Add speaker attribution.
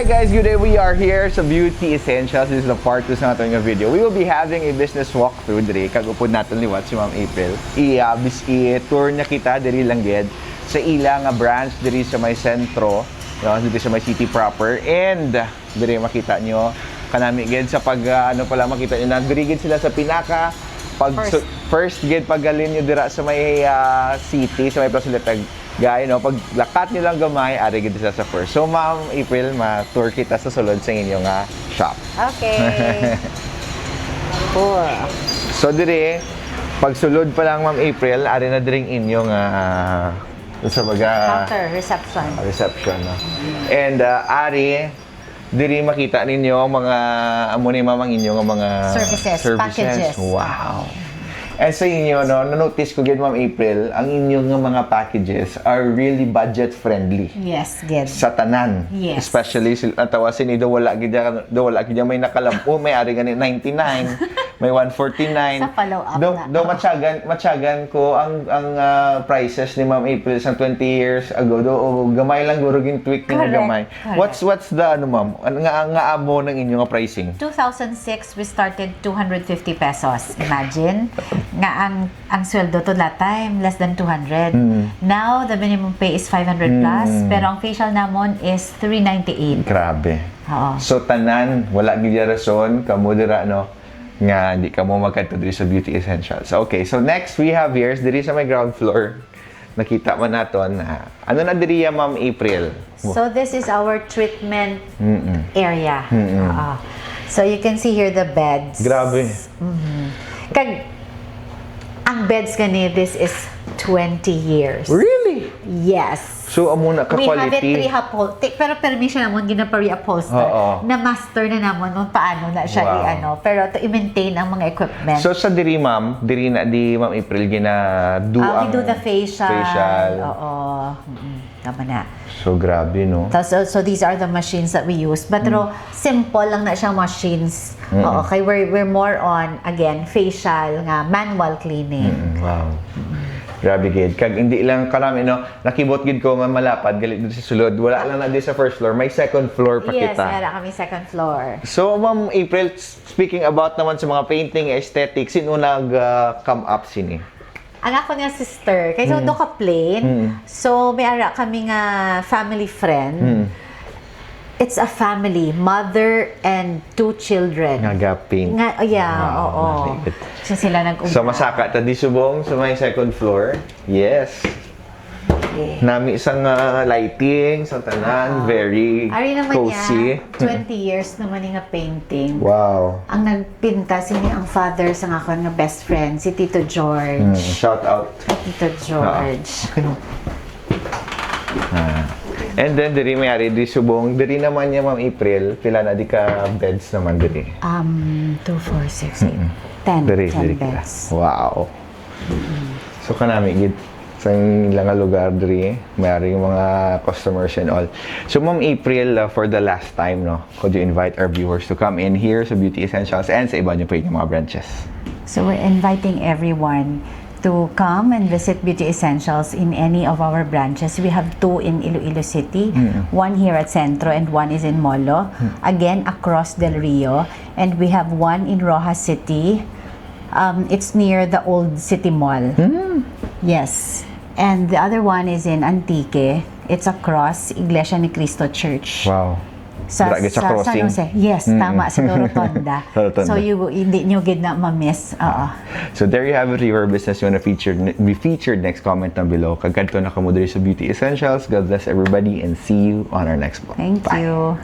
Speaker 1: Alright guys, good day. We are here sa Beauty Essentials. This is the part 2 sa natin yung video. We will be having a business walkthrough diri. Kagupod natin liwat si Ma'am April. I-tour na kita diri lang gid sa ilang branch diri sa may sentro, no, diri sa may city proper, and diri makita nyo kanami gid sa pag makita nyo na diri gid sila sa pinaka first gid paggalin nyo dira sa may city, sa may Plaza Lepeg. Gaya, no, pag lakat nyo lang gamay, ari gid sila sa first. So, Ma'am April, ma-tour kita sa sulod sa inyong shop.
Speaker 2: Okay. Cool.
Speaker 1: So, diri, pag sulod pa lang, Ma'am April, ari na diring inyong sa baga
Speaker 2: Counter, reception.
Speaker 1: Reception, no? And diri makita ninyo mga amo ni mamang inyong mga
Speaker 2: Services, packages.
Speaker 1: Wow. And sa inyo, no, na-notice ko gid, Ma'am April, ang inyong mga packages are really budget-friendly.
Speaker 2: Yes, good.
Speaker 1: Sa tanan.
Speaker 2: Yes.
Speaker 1: Especially, tawasin ni wala gid may nakalampo, may ari gani 99, may 149.
Speaker 2: Sa follow-up na.
Speaker 1: Do matyagan ko ang prices ni Ma'am April sa 20 years ago. Gamay lang guro gin tweak ni gamay.
Speaker 2: Correct.
Speaker 1: What's the ma'am? Nga amo ng inyong pricing?
Speaker 2: 2006, we started 250 pesos. Imagine. Nga ang sweldo to that time, less than 200. Now, the minimum pay is 500 plus, pero ang facial namon is 398.
Speaker 1: Grabe.
Speaker 2: Oo.
Speaker 1: So, tanan, wala gid rason, kamo dira, no, nga di kamo magkadto diri sa Beauty Essentials. Okay, so next we have here, diri sa may ground floor, nakita man naton, ano na diri Ma'am April?
Speaker 2: So, this is our treatment area. So, you can see here the beds.
Speaker 1: Grabe.
Speaker 2: Ang beds gani, this is 20 years.
Speaker 1: Really?
Speaker 2: Yes.
Speaker 1: So, amo na ka
Speaker 2: We have it
Speaker 1: quality.
Speaker 2: pre-upholstered. Pero permission namon gina-pre-upholster.
Speaker 1: Oo.
Speaker 2: Na master na namon kung paano na siya
Speaker 1: Wow.
Speaker 2: Pero to i-maintain ang mga equipment.
Speaker 1: So, sa diri ma'am, diri na di Ma'am April
Speaker 2: we do the facial. Oo. Tama na.
Speaker 1: So, grabe, no?
Speaker 2: So these are the machines that we use. But pero simple lang na siyang machines. Oo, okay, we're more on, again, facial, nga manual cleaning.
Speaker 1: Wow. Grabe gid. Kag hindi lang karami, no, nakibot gid ko nga malapad galit dito sa sulod. Wala lang na di sa first floor, may second floor pa
Speaker 2: Yes,
Speaker 1: kita.
Speaker 2: meron kami second floor.
Speaker 1: So, Ma'am April, speaking about naman sa mga painting, aesthetics, sino nag-come up sini?
Speaker 2: Ang ako niya sister, kaya do ka plain. So, may ara kami nga family friend. It's a family, mother and 2 children.
Speaker 1: Nagaping.
Speaker 2: Oo. So, sila nag-umpisa.
Speaker 1: So, masaka ta di subong sa may second floor. Yes.
Speaker 2: Okay.
Speaker 1: Nami isang lighting sa tanan, very
Speaker 2: Ari naman
Speaker 1: cozy.
Speaker 2: niya, 20 years naman nga painting.
Speaker 1: Wow.
Speaker 2: Ang nagpinta sini ang father sa nga best friend, si Tito George.
Speaker 1: Shout out.
Speaker 2: Tito George.
Speaker 1: And then diri may ari di subong, diri naman niya Ma'am April, pila na di ka beds naman diri.
Speaker 2: 2, 4, 6, 8, 10.
Speaker 1: Diri
Speaker 2: 10
Speaker 1: kita.
Speaker 2: beds.
Speaker 1: Wow. So kanami gid sa ilang lugar diri, may ari yung mga customers and all. So Ma'am April, for the last time, no, could you invite our viewers to come in here sa Beauty Essentials and sa iba niyo pa yung mga branches?
Speaker 2: So we're inviting everyone to come and visit Beauty Essentials in any of our branches. We have 2 in Iloilo City, 1 here at Centro, and 1 is in Molo. Again, across Del Rio. And we have 1 in Rojas City. It's near the old City Mall. Yes. And the other one is in Antique. It's across Iglesia ni Cristo Church.
Speaker 1: Wow.
Speaker 2: Sa
Speaker 1: crossing.
Speaker 2: San Jose. Yes, tama, sa Rotonda.
Speaker 1: Rotonda.
Speaker 2: So hindi nyo gid na ma-miss.
Speaker 1: So there you have it, your business you want to be featured next comment down below. Kag kadto na kamo diri sa Beauty Essentials. God bless everybody and see you on our next vlog.
Speaker 2: Thank
Speaker 1: Bye.
Speaker 2: you.